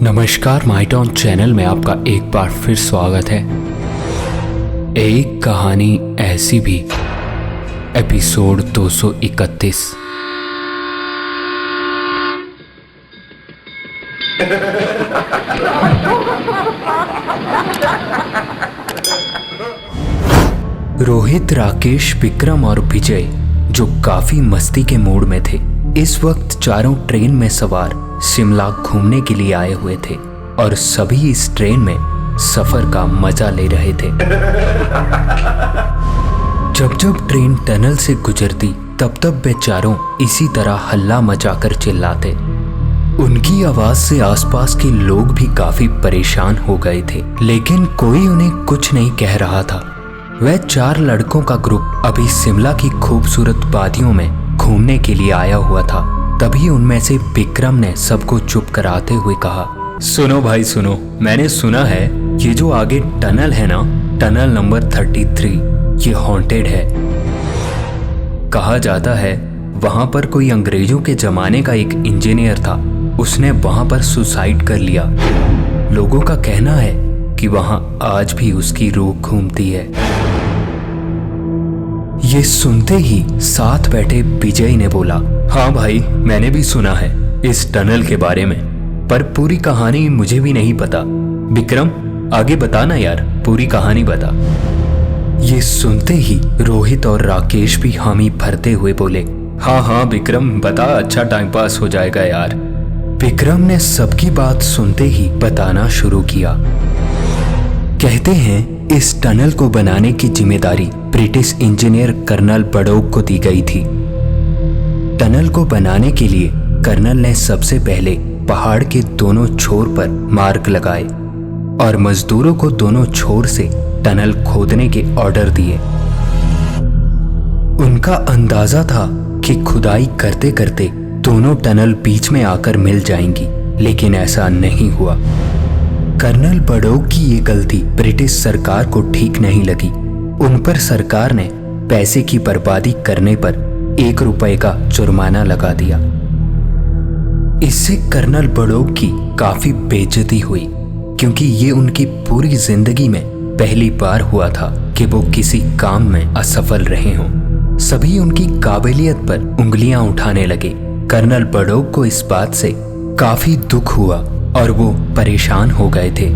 नमस्कार माइटॉन चैनल में आपका एक बार फिर स्वागत है। एक कहानी ऐसी भी, एपिसोड 231। रोहित, राकेश, विक्रम और विजय जो काफी मस्ती के मूड में थे, इस वक्त चारों ट्रेन में सवार शिमला घूमने के लिए आए हुए थे और सभी इस ट्रेन में सफर का मजा ले रहे थे। जब जब ट्रेन टनल से गुजरती तब तब वे चारों इसी तरह हल्ला मचाकर चिल्लाते। उनकी आवाज से आसपास के लोग भी काफी परेशान हो गए थे, लेकिन कोई उन्हें कुछ नहीं कह रहा था। वह चार लड़कों का ग्रुप अभी शिमला की खूबसूरत वादियों में घूमने के लिए आया हुआ था। तभी उनमें से विक्रम ने सबको चुप कराते हुए कहा, सुनो भाई सुनो, मैंने सुना है ये जो आगे टनल है ना, टनल नंबर 33, ये हॉन्टेड है। कहा जाता है वहां पर कोई अंग्रेजों के जमाने का एक इंजीनियर था, उसने वहां पर सुसाइड कर लिया। लोगों का कहना है कि वहां आज भी उसकी रूह घूमती है। ये सुनते ही साथ बैठे विजय ने बोला, हाँ भाई, मैंने भी सुना है इस टनल के बारे में, पर पूरी कहानी मुझे भी नहीं पता। विक्रम, आगे बता ना यार, पूरी कहानी बता। ये सुनते ही रोहित और राकेश भी हामी भरते हुए बोले, हाँ हाँ विक्रम बता, अच्छा टाइम पास हो जाएगा यार। विक्रम ने सबकी बात सुनते ही बताना शुरू किया। कहते हैं इस टनल को बनाने की जिम्मेदारी ब्रिटिश इंजीनियर कर्नल बड़ौक को दी गई थी। टनल को बनाने के लिए कर्नल ने सबसे पहले पहाड़ के दोनों छोर पर मार्क लगाए और मजदूरों को दोनों छोर से टनल खोदने के ऑर्डर दिए। उनका अंदाजा था कि खुदाई करते करते दोनों टनल बीच में आकर मिल जाएंगी, लेकिन ऐसा नहीं हुआ। कर्नल बड़ौक की ये गलती ब्रिटिश सरकार को ठीक नहीं लगी। उन पर सरकार ने पैसे की बर्बादी करने पर 1 रुपए का जुर्माना लगा दिया। इससे कर्नल बड़ौक की काफी बेइज्जती हुई, क्योंकि ये उनकी पूरी जिंदगी में पहली बार हुआ था कि वो किसी काम में असफल रहे हों। सभी उनकी काबिलियत पर उंगलियां उठाने लगे। कर्नल बड़ौक को इस बात से काफी दुख हुआ और वो परेशान हो गए थे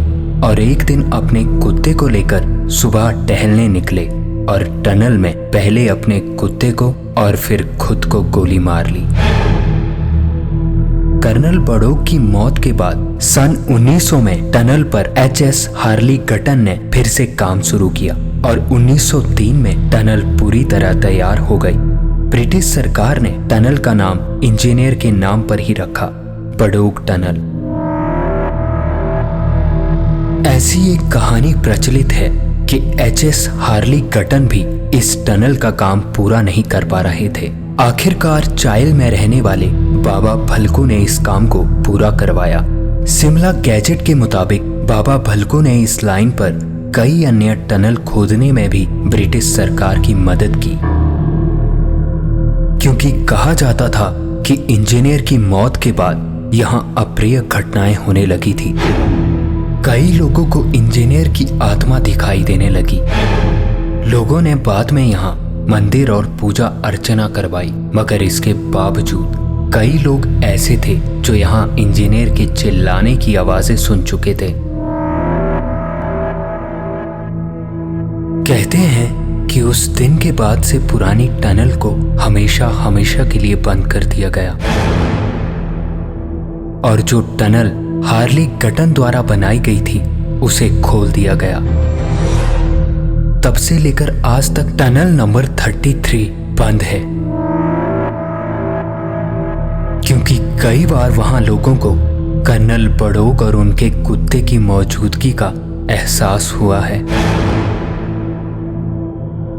और एक दिन अपने कुत्ते को लेकर सुबह टहलने निकले और टनल में पहले अपने कुत्ते को और फिर खुद को गोली मार ली। कर्नल बड़ौक की मौत के बाद सन 1900 में टनल पर एचएस हार्ली गटन ने फिर से काम शुरू किया और 1903 में टनल पूरी तरह तैयार हो गई। ब्रिटिश सरकार ने टनल का नाम इंजीनियर के नाम पर ही रखा, बड़ौक टनल। ऐसी एक कहानी प्रचलित है कि एचएस हार्ली गटन भी इस टनल का काम पूरा नहीं कर पा रहे थे। आखिरकार चाइल में रहने वाले बाबा भलकू ने इस काम को पूरा करवाया। शिमला गैजेट के मुताबिक बाबा भलकू ने इस लाइन पर कई अन्य टनल खोदने में भी ब्रिटिश सरकार की मदद की, क्योंकि कहा जाता था कि इंजीनियर की मौत के बाद यहाँ अप्रिय घटनाएं होने लगी थी। कई लोगों को इंजीनियर की आत्मा दिखाई देने लगी। लोगों ने बाद में यहाँ मंदिर और पूजा अर्चना करवाई, मगर इसके बावजूद कई लोग ऐसे थे जो यहाँ इंजीनियर के चिल्लाने की आवाजें सुन चुके थे। कहते हैं कि उस दिन के बाद से पुरानी टनल को हमेशा हमेशा के लिए बंद कर दिया गया और जो टनल हार्ली गटन द्वारा बनाई गई थी उसे खोल दिया गया। तब से लेकर आज तक टनल नंबर 33 बंद है, क्योंकि कई बार वहां लोगों को कर्नल बड़ौक और उनके कुत्ते की मौजूदगी का एहसास हुआ है।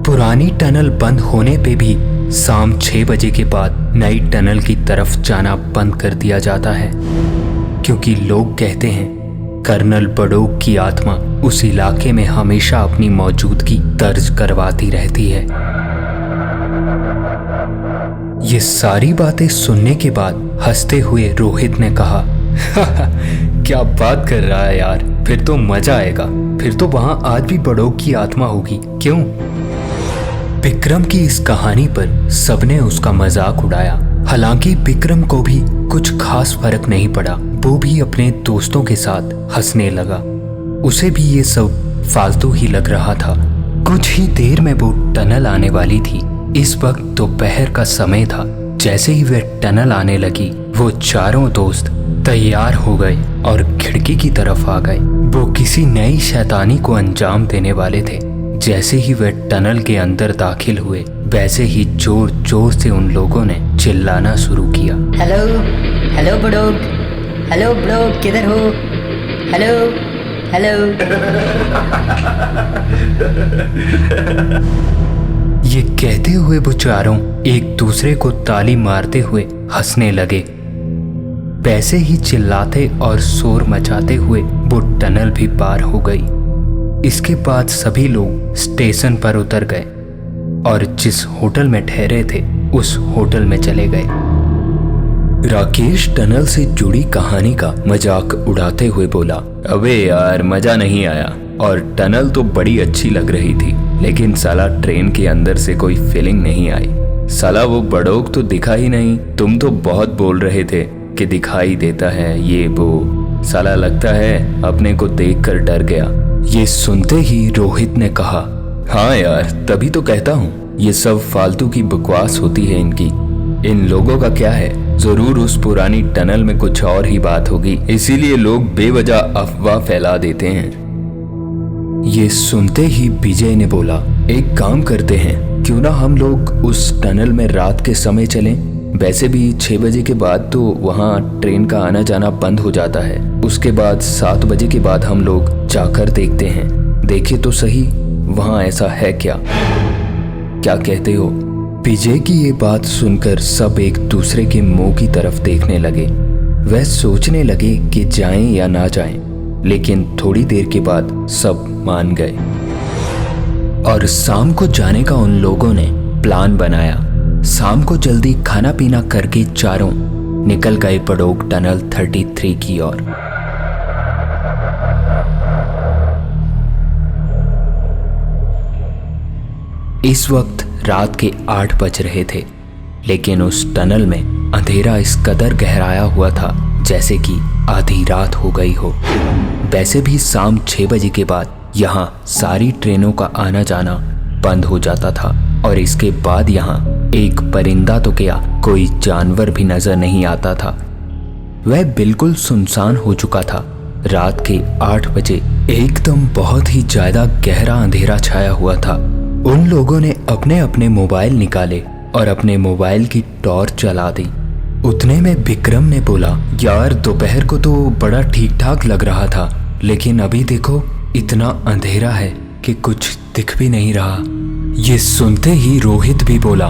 पुरानी टनल बंद होने पे भी शाम 6 बजे के बाद नई टनल की तरफ जाना बंद कर दिया जाता है, क्योंकि लोग कहते हैं कर्नल बड़ौक की आत्मा उस इलाके में हमेशा अपनी मौजूदगी दर्ज करवाती रहती है। ये सारी बातें सुनने के बाद हंसते हुए रोहित ने कहा, क्या बात कर रहा है यार, फिर तो मजा आएगा। फिर तो वहां आज भी बड़ों की आत्मा होगी, क्यों? विक्रम की इस कहानी पर सबने उसका मजाक उड़ाया। हालांकि विक्रम को भी कुछ खास फर्क नहीं पड़ा। वो भी अपने दोस्तों के साथ हंसने लगा। उसे भी ये सब फालतू ही लग रहा था। कुछ ही देर में वो टनल आने वाली थी। इस वक्त दोपहर का समय था। जैसे ही वह टनल आने लगी, वो चारों दोस्त तैयार हो गए और खिड़की की तरफ आ गए। वो किसी नई शैतानी को अंजाम देने वाले थे। जैसे ही वह टनल के अंदर दाखिल हुए, वैसे ही जोर जोर से उन लोगों ने चिल्लाना शुरू किया। Hello hello Barog, hello Barog, किधर हो? Hello hello. ये कहते हुए वो चारों एक दूसरे को ताली मारते हुए हंसने लगे। वैसे ही चिल्लाते और शोर मचाते हुए वो टनल भी पार हो गई। इसके बाद सभी लोग स्टेशन पर उतर गए और जिस होटल में ठहरे थे उस होटल में चले गए। राकेश टनल से जुड़ी कहानी का मजाक उड़ाते हुए बोला, अबे यार मजा नहीं आया। और टनल तो बड़ी अच्छी लग रही थी, लेकिन साला ट्रेन के अंदर से कोई फीलिंग नहीं आई। साला वो बड़ोग तो दिखा ही नहीं। तुम तो बहुत बोल रहे थे कि दिखाई देता है ये वो। साला लगता है अपने को देखकर डर गया। ये सुनते ही रोहित ने कहा, हाँ यार तभी तो कहता हूँ, ये सब फालतू की बकवास होती है इनकी। इन लोगों का क्या है, जरूर उस पुरानी टनल में कुछ और ही बात होगी, इसीलिए लोग बेवजह अफवाह फैला देते हैं। ये सुनते ही विजय ने बोला, एक काम करते हैं, क्यों ना हम लोग उस टनल में रात के समय चलें। वैसे भी 6 बजे के बाद तो वहाँ ट्रेन का आना जाना बंद हो जाता है। उसके बाद 7 बजे के बाद हम लोग जाकर देखते हैं। देखे तो सही वहाँ ऐसा है क्या कहते हो? विजय की ये बात सुनकर सब एक दूसरे के मुंह की तरफ देखने लगे। वह सोचने लगे कि जाएं या ना जाएं, लेकिन थोड़ी देर के बाद सब मान गए और शाम को जाने का उन लोगों ने प्लान बनाया। शाम को जल्दी खाना पीना करके चारों निकल गए बड़ोग टनल 33 की ओर। इस वक्त रात के 8 बज रहे थे, लेकिन उस टनल में अंधेरा इस कदर गहराया हुआ था जैसे कि आधी रात हो गई हो। वैसे भी शाम 6 बजे के बाद यहाँ सारी ट्रेनों का आना जाना बंद हो जाता था और इसके बाद यहाँ एक परिंदा तो क्या, कोई जानवर भी नजर नहीं आता था। वह बिल्कुल सुनसान हो चुका था। रात के 8 बजे एकदम बहुत ही ज्यादा गहरा अंधेरा छाया हुआ था। उन लोगों ने अपने अपने मोबाइल निकाले और अपने मोबाइल की टॉर्च जला दी। उतने में विक्रम ने बोला, यार दोपहर को तो बड़ा ठीक ठाक लग रहा था, लेकिन अभी देखो इतना अंधेरा है कि कुछ दिख भी नहीं रहा। ये सुनते ही रोहित भी बोला,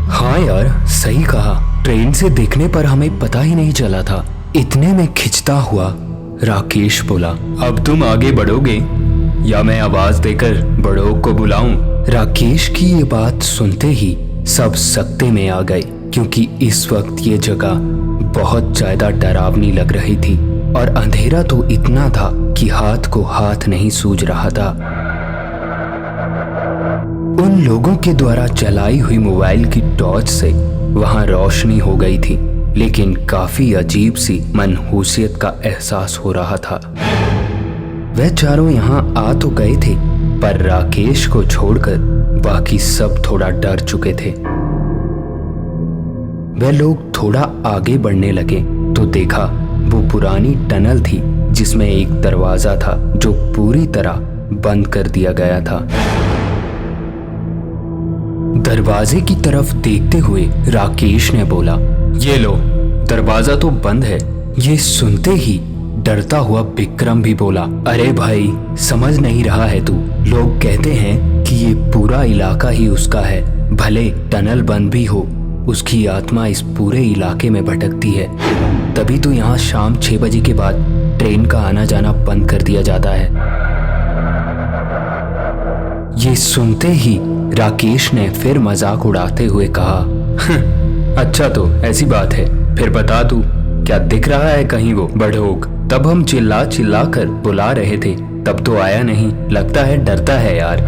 हाँ यार सही कहा, ट्रेन से देखने पर हमें पता ही नहीं चला था। इतने में खिंचता हुआ राकेश बोला, अब तुम आगे बढ़ोगे या मैं आवाज देकर बड़ों को बुलाऊं? राकेश की ये बात सुनते ही सब सकते में आ गए, क्योंकि इस वक्त ये जगह बहुत ज्यादा डरावनी लग रही थी और अंधेरा तो इतना था कि हाथ को हाथ नहीं सूझ रहा था। उन लोगों के द्वारा चलाई हुई मोबाइल की टॉर्च से वहां रोशनी हो गई थी, लेकिन काफी अजीब सी मनहूसियत का एहसास हो रहा था। वह चारों यहाँ आ तो गए थे, पर राकेश को छोड़कर बाकी सब थोड़ा डर चुके थे। वह लोग थोड़ा आगे बढ़ने लगे तो देखा वो पुरानी टनल थी जिसमें एक दरवाजा था जो पूरी तरह बंद कर दिया गया था। दरवाजे की तरफ देखते हुए राकेश ने बोला, ये लो दरवाजा तो बंद है। ये सुनते ही डरता हुआ विक्रम भी बोला, अरे भाई समझ नहीं रहा है तू? लोग कहते हैं कि ये पूरा इलाका ही उसका है, भले टनल बंद भी हो, उसकी आत्मा इस पूरे इलाके में भटकती है। तभी तो यहाँ शाम 6 बजे के बाद ट्रेन का आना जाना बंद कर दिया जाता है। ये सुनते ही राकेश ने फिर मजाक उड़ाते हुए कहा, अच्छा तो ऐसी बात है, फिर बता तू क्या दिख रहा है कहीं वो बड़ोग? तब हम चिल्ला चिल्ला कर बुला रहे थे, तब तो आया नहीं। लगता है डरता है यार।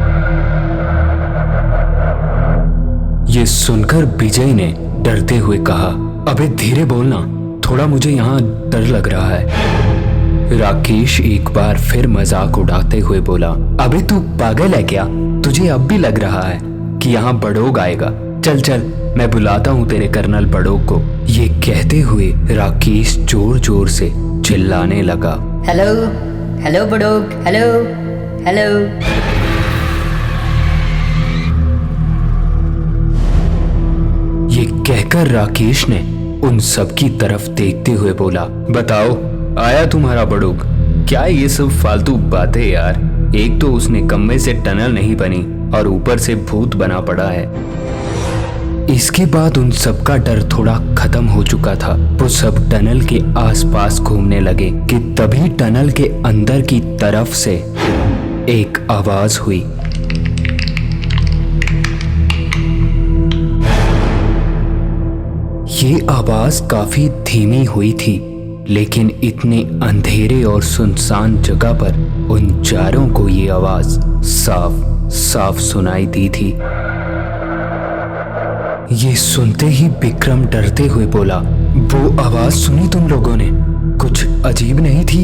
ये सुनकर विजय ने डरते हुए कहा, अबे धीरे बोलना, थोड़ा मुझे यहाँ डर लग रहा है। राकेश एक बार फिर मजाक उड़ाते हुए बोला, अबे तू पागल है क्या? तुझे अब भी लग रहा है कि यहाँ बड़ोग आएगा? चल चल, मैं बुलाता हूँ तेरे कर्नल बड़ोग को। ये कहते हुए राकेश जोर जोर से चिल्लाने लगा, hello hello Barog, hello hello. ये कहकर राकेश ने उन सब की तरफ देखते हुए बोला, बताओ आया तुम्हारा बड़ोग? क्या ये सब फालतू बातें यार? एक तो उसने कम्मे से टनल नहीं बनी और ऊपर से भूत बना पड़ा है। इसके बाद उन सब का डर थोड़ा खत्म हो चुका था। वो सब टनल के आसपास घूमने लगे कि तभी टनल के अंदर की तरफ से एक आवाज हुई। ये आवाज काफी धीमी हुई थी, लेकिन इतने अंधेरे और सुनसान जगह पर उन चारों को ये आवाज साफ साफ सुनाई दी थी। ये सुनते ही विक्रम डरते हुए बोला, वो आवाज सुनी तुम लोगों ने? कुछ अजीब नहीं थी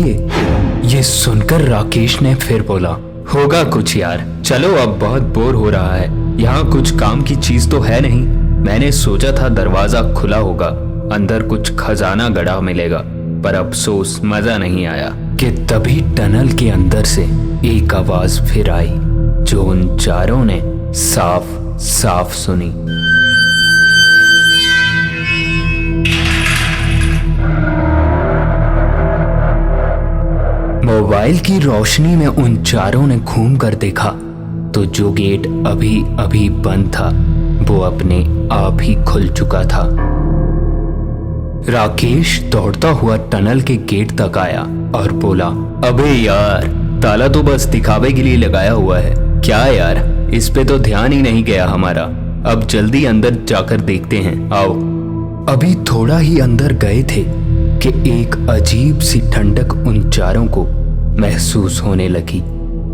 ये सुनकर राकेश ने फिर बोला, होगा कुछ यार, चलो अब बहुत बोर हो रहा है। यहाँ कुछ काम की चीज तो है नहीं। मैंने सोचा था दरवाजा खुला होगा, अंदर कुछ खजाना गड़ा मिलेगा, पर अफसोस मजा नहीं आया। कि तभी टनल के अंदर से एक आवाज फिर आई, जो उन चारों ने साफ साफ सुनी। मोबाइल की रोशनी में उन चारों ने घूम कर देखा तो जो गेट अभी अभी बंद था वो अपने आप ही खुल चुका था। राकेश दौड़ता हुआ टनल के गेट तक आया और बोला, अबे यार, ताला तो बस दिखावे के लिए लगाया हुआ है। क्या यार, इस पे तो ध्यान ही नहीं गया हमारा। अब जल्दी अंदर जाकर देखते हैं, आओ। अभी थोड़ा ही अंदर गए थे कि एक अजीब सी ठंडक उन चारों को महसूस होने लगी।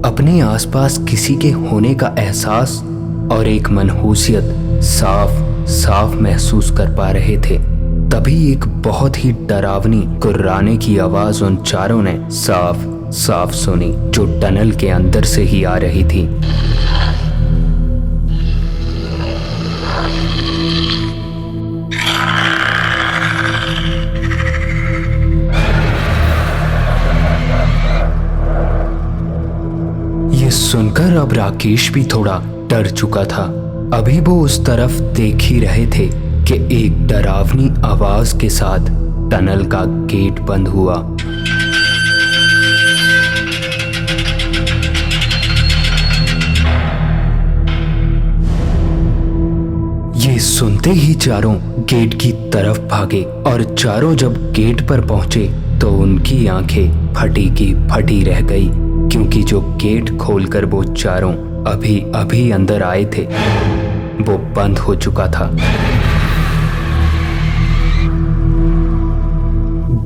अपने आसपास किसी के होने का एहसास और एक मनहूसियत साफ साफ महसूस कर पा रहे थे। तभी एक बहुत ही डरावनी कुर्राने की आवाज उन चारों ने साफ साफ सुनी, जो टनल के अंदर से ही आ रही थी। ये सुनकर अब राकेश भी थोड़ा डर चुका था। अभी वो उस तरफ देख ही रहे थे कि एक डरावनी आवाज के साथ टनल का गेट बंद हुआ। ये सुनते ही चारों गेट की तरफ भागे और चारों जब गेट पर पहुंचे तो उनकी आंखें फटी की फटी रह गई, क्योंकि जो गेट खोलकर वो चारों अभी अभी अंदर आए थे वो बंद हो चुका था।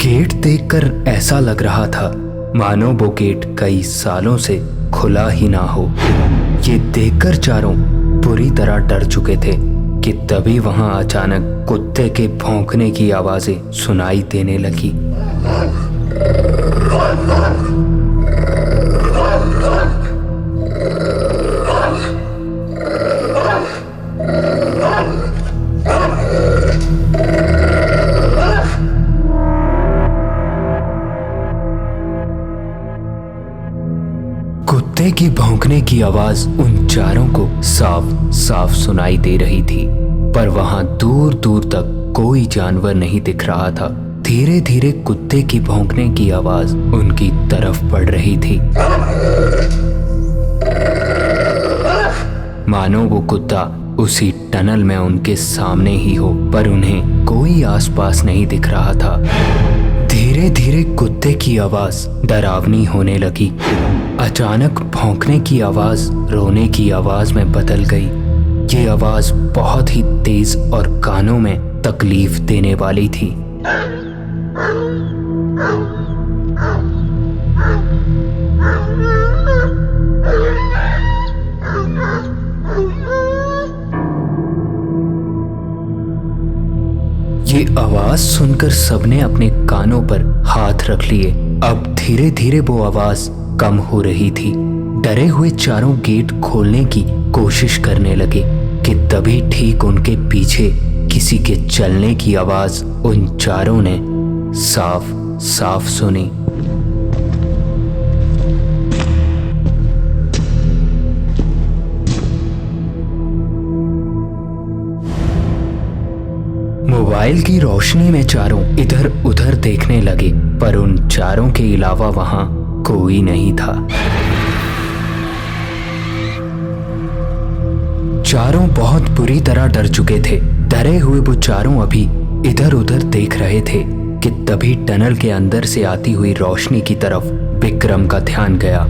गेट देखकर ऐसा लग रहा था मानो वो गेट कई सालों से खुला ही ना हो। ये देखकर चारों पूरी तरह डर चुके थे कि तभी वहां अचानक कुत्ते के भौंकने की आवाजें सुनाई देने लगी। कुत्ते की भौंकने की आवाज उन चारों को साफ साफ सुनाई दे रही थी, पर वहां दूर दूर तक कोई जानवर नहीं दिख रहा था। धीरे धीरे कुत्ते की भौंकने की आवाज उनकी तरफ बढ़ रही थी, मानो वो कुत्ता उसी टनल में उनके सामने ही हो, पर उन्हें कोई आसपास नहीं दिख रहा था। धीरे धीरे कुत्ते की आवाज डरावनी होने लगी। अचानक भौंकने की आवाज रोने की आवाज में बदल गई। ये आवाज बहुत ही तेज और कानों में तकलीफ देने वाली थी। ये आवाज सुनकर सबने अपने कानों पर हाथ रख लिए। अब धीरे धीरे वो आवाज कम हो रही थी। डरे हुए चारों गेट खोलने की कोशिश करने लगे कि तभी ठीक उनके पीछे किसी के चलने की आवाज उन चारों ने साफ साफ सुनी। मोबाइल की रोशनी में चारों इधर उधर देखने लगे, पर उन चारों के अलावा वहां कोई नहीं था। चारों बहुत बुरी तरह डर चुके थे। डरे हुए वो चारों अभी इधर उधर देख रहे थे कि तभी टनल के अंदर से आती हुई रोशनी की तरफ विक्रम का ध्यान गया।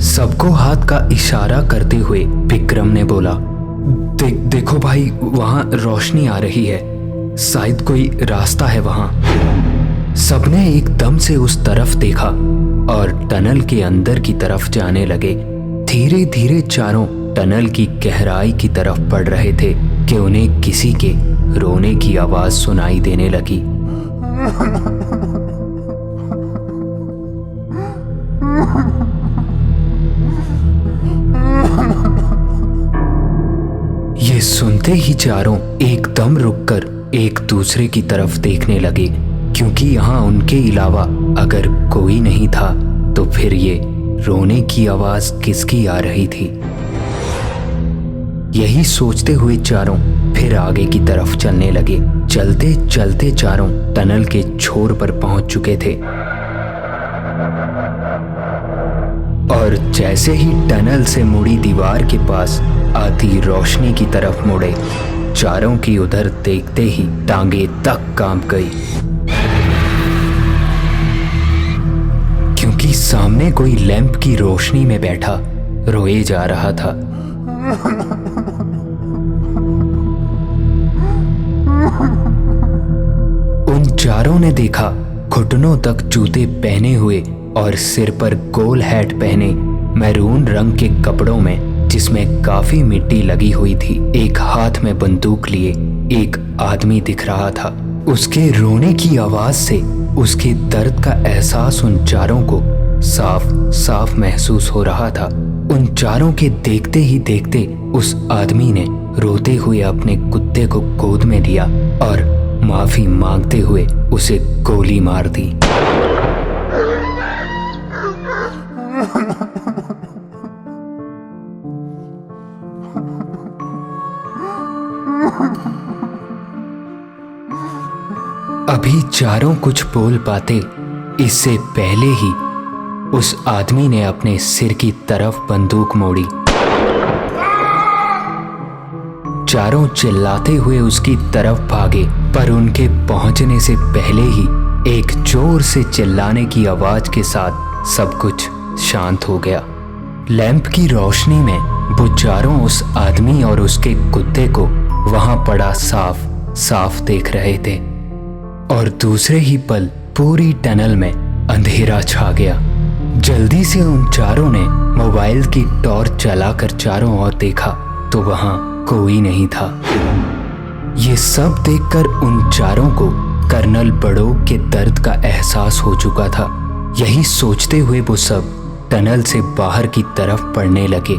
सबको हाथ का इशारा करते हुए विक्रम ने बोला, देखो भाई, वहां रोशनी आ रही है, शायद कोई रास्ता है वहां। सबने एकदम से उस तरफ देखा और टनल के अंदर की तरफ जाने लगे। धीरे धीरे चारों टनल की गहराई की तरफ बढ़ रहे थे कि उन्हें किसी के रोने की आवाज सुनाई देने लगी। ये सुनते ही चारों एकदम रुककर एक दूसरे की तरफ देखने लगे, क्योंकि यहाँ उनके अलावा अगर कोई नहीं था तो फिर ये रोने की आवाज किसकी आ रही थी। यही सोचते हुए चारों फिर आगे की तरफ चलने लगे। चलते चलते चारों टनल के छोर पर पहुंच चुके थे और जैसे ही टनल से मुड़ी दीवार के पास आती रोशनी की तरफ मुड़े, चारों की उधर देखते ही टांगे तक कांप गई, क्योंकि सामने कोई लैंप की रोशनी में बैठा रोए जा रहा था। उन चारों ने देखा घुटनों तक जूते पहने हुए और सिर पर गोल हैट पहने मैरून रंग के कपड़ों में जिसमें काफी मिट्टी लगी हुई थी, एक हाथ में बंदूक लिए एक आदमी दिख रहा था। उसके रोने की आवाज से उसके दर्द का एहसास उन चारों को साफ साफ महसूस हो रहा था। उन चारों के देखते ही देखते उस आदमी ने रोते हुए अपने कुत्ते को गोद में लिया और माफी मांगते हुए उसे गोली मार दी। अभी चारों कुछ बोल पाते इससे पहले ही उस आदमी ने अपने सिर की तरफ बंदूक मोड़ी। चारों चिल्लाते हुए उसकी तरफ भागे, पर उनके पहुंचने से पहले ही एक जोर से चिल्लाने की आवाज के साथ सब कुछ शांत हो गया। लैंप की रोशनी में वो चारों उस आदमी और उसके कुत्ते को वहां पड़ा साफ साफ देख रहे थे और दूसरे ही पल पूरी टनल में अंधेरा छा गया। जल्दी से उन चारों ने मोबाइल की टॉर्च जलाकर चारों ओर देखा तो वहां कोई नहीं था। ये सब देखकर उन चारों को कर्नल बड़ोग के दर्द का एहसास हो चुका था। यही सोचते हुए वो सब टनल से बाहर की तरफ बढ़ने लगे।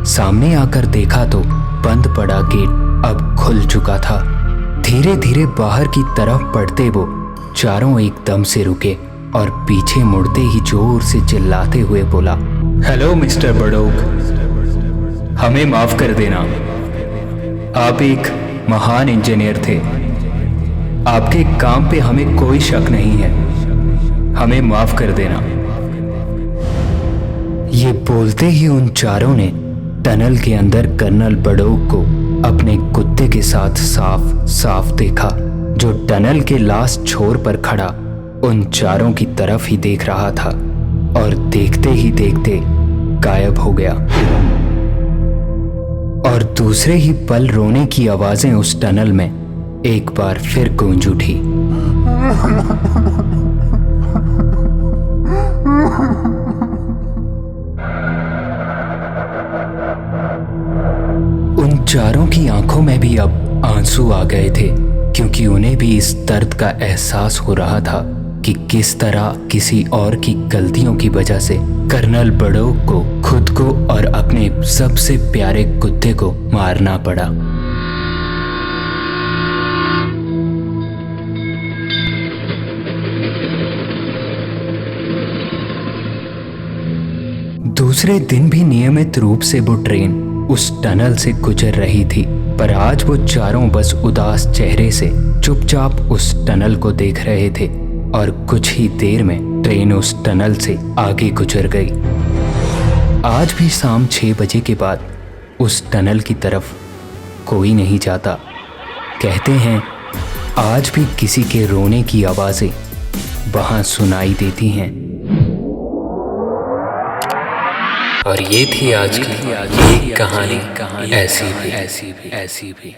सामने आकर देखा तो बंद पड़ा गेट अब खुल चुका था। धीरे धीरे बाहर की तरफ बढ़ते वो चारों एकदम से रुके और पीछे मुड़ते ही जोर से चिल्लाते हुए बोला, हेलो मिस्टर बड़ोग, हमें माफ कर देना। आप एक महान इंजीनियर थे। आपके काम पे हमें कोई शक नहीं है। हमें माफ कर देना। ये बोलते ही उन चारों ने टनल के अंदर कर्नल बड़ोग को अपने कुत्ते के साथ साफ साफ देखा, जो टनल के लास्ट छोर पर खड़ा उन चारों की तरफ ही देख रहा था और देखते ही देखते गायब हो गया। और दूसरे ही पल रोने की आवाजें उस टनल में एक बार फिर गूंज उठी। उन चारों की आंखों में भी अब आंसू आ गए थे। क्योंकि उन्हें भी इस दर्द का एहसास हो रहा था कि किस तरह किसी और की गलतियों की वजह से कर्नल बड़ौक को खुद को और अपने सबसे प्यारे कुत्ते को मारना पड़ा। दूसरे दिन भी नियमित रूप से वो ट्रेन उस टनल से गुजर रही थी, पर आज वो चारों बस उदास चेहरे से चुपचाप उस टनल को देख रहे थे और कुछ ही देर में ट्रेन उस टनल से आगे गुजर गई। आज भी शाम 6 बजे के बाद उस टनल की तरफ कोई नहीं जाता। कहते हैं आज भी किसी के रोने की आवाज़ें वहाँ सुनाई देती हैं। और ये थी आज की एक कहानी ऐसी भी।